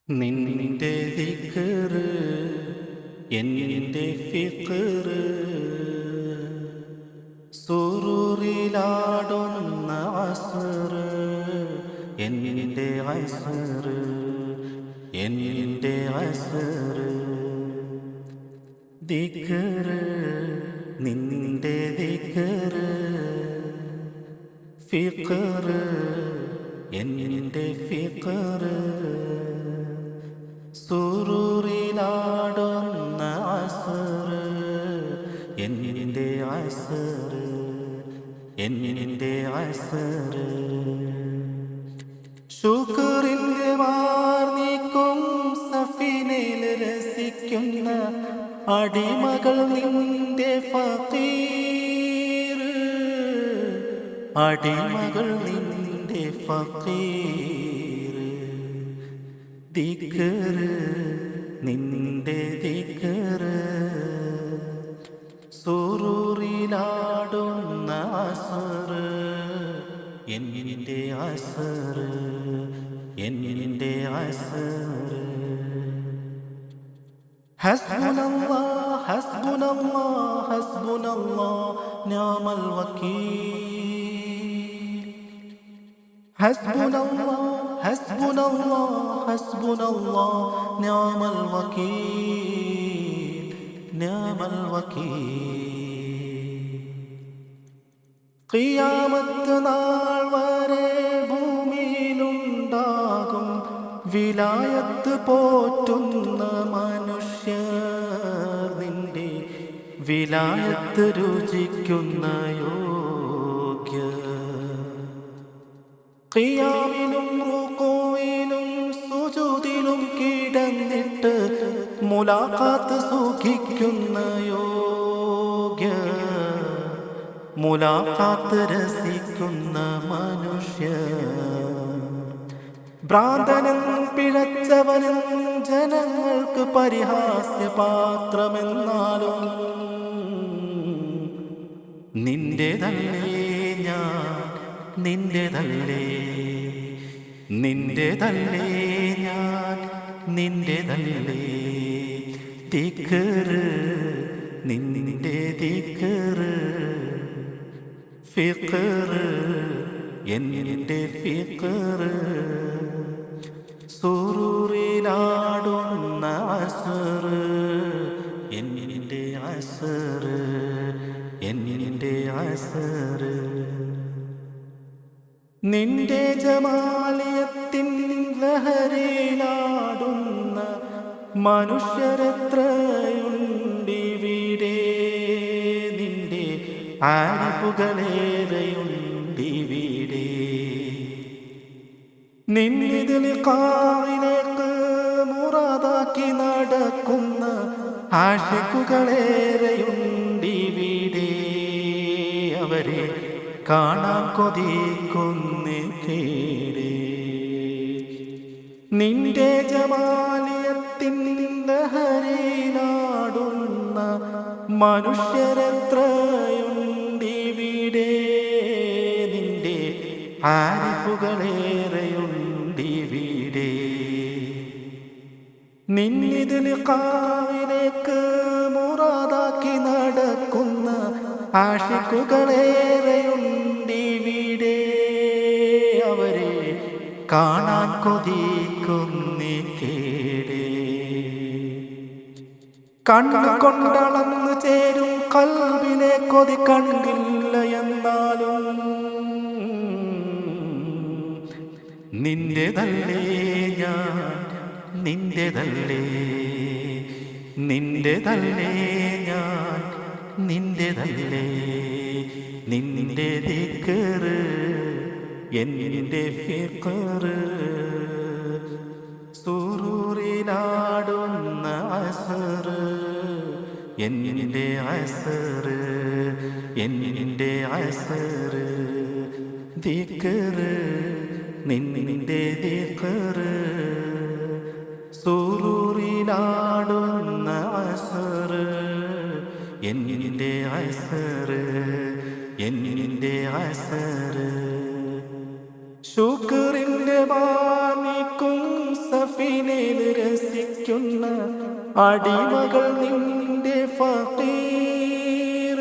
നിന്റെ ദിക്റ് എന്റെ ഫിക്റ് സുറൂറിലാടുന്ന അസ്റ് എന്റെ അസ്റ് എന്റെ അസ്റ് ദിക്റ് നിന്റെ ദിക്റ് ഫിക്റ് എന്റെ ഫിക്റ് സുറൂറിലാടുന്ന അസ്റ് എന്റെ അസ്റ് എന്റെ അസ്റ് ശുക്റിന്റെ വാർന്നിക്കും സഫീനയിൽ രസിക്കുന്ന അടിമകൾ നിന്റെ ഫഖീർ അടിമകൾ നിന്റെ ഫഖീർ ദിക്റ് നിന്റെ ദിക്റ് സുറൂറിലാടുന്ന അസ്റ് എന്റെ അസ്റ് എന്റെ അസ്റ് ഹസ്ബുനല്ലാഹ് ഹസ്ബുനല്ലാഹ് ഹസ്ബുനല്ലാഹ് നിഅമൽ വകീൽ ഹസ്ബുനല്ലാഹ് ഹസ്ബുനല്ലാഹ് ഹസ്ബുനല്ലാഹ് നിഅമൽ വകീൽ നിഅമൽ വകീൽ ഖിയാമത്ത് നാൾ വരെ ഭൂമിയിലുണ്ടാകും വിലായത്ത് പോറ്റുന്ന മനുഷ്യർ നിന്റെ വിലായത്ത് രുചിക്കുന്ന യോഗ്യർ ഖിയാമിലും റുകൂഇലും സുജൂദിലും കിടന്നിട്ട് മുലാഖാത്ത് സുഖിക്കുന്ന യോഗ്യർ മുലാഖാത്ത് രസിക്കുന്ന മനുഷ്യർ ഭ്രാന്തനും പിഴച്ചവനും ജനങ്ങൾക്ക് പരിഹാസ്യപാത്രമെന്നാലും നിന്റേതല്ലേ ഞാൻ നിന്റേതല്ലേ നിന്റേതല്ലേ ഞാൻ നിന്റേതല്ലേ ദിക്റ് നിന്റെ ദിക്റ് ഫിക്റ് എന്റെ ഫിക്റ് സുറൂറിലാടുന്ന അസ്റ് എന്റെ അസ്റ് എന്റെ അസ്റ് നിന്റെ ജമാലിയത്തിൻ ലഹരിയിലാടുന്ന മനുഷ്യരെത്രയുണ്ടിവിടെ നിന്റെ ആരിഫുകളേറെയുണ്ടിവിടെ നിന്നിതിൽ ഖായിലേക്ക് മുറാദാക്കി നടക്കുന്ന ആശിക്കുകളേറെയുണ്ടിവിടെ അവരെ കാണാൻ കൊതിക്കുന്നേ കേടേ നിന്റെ ജമാലിയത്തിൻ ലഹരിയിലാടുന്ന മനുഷ്യരെത്രയുണ്ടിവിടെ നിന്റെ ആരിഫുകളേറെയുണ്ടിവിടെ നിന്നിതിൽ ഖായിലേക്ക് മുറാദാക്കി നടക്കുന്ന ആശിക്കുകളേറെയുണ്ടിവിടെ അവരെ കാണാൻ കൊതിക്കുന്നേ കേടേ കണ്ണു കൊണ്ടളന്നു ചേരും കൽബിനെ കൊതി കണ്ടില്ല എന്നാലും നിന്റേതല്ലേ ഞാൻ നിന്റേതല്ലേ നിന്റേതല്ലേ ഞാൻ നിന്റേതല്ലേ നിന്റെ ദിക്റ് എന്റെ ഫിക്റ് സുറൂറിലാടുന്ന അസ്റ് എന്റെ അസ്റ് എന്റെ അസ്റ് ദിക്റ് നിന്റെ ദിക്റ് സുറൂറിലാടുന്ന അസ്റ് എന്റെ അസ്റ് എന്റെ അസ്റ് ശുക്റിന്റെ മാനിക്കും സഫി റസൂലിനെ രസിക്കുന്ന അടിമകൾ നിന്റെ ഫഖീർ,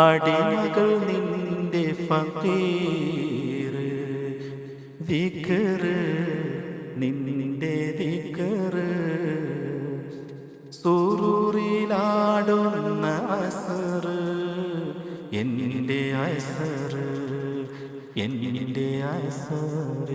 അടിമകൾ നിന്റെ ഫഖീർ. ദിക്ർ നിന്റെ ദിക്ർ, സുറൂറിലാടുന്ന അസ്ർ, എൻ്റെ അസ്ർ, എൻ്റെ അസ്ർ.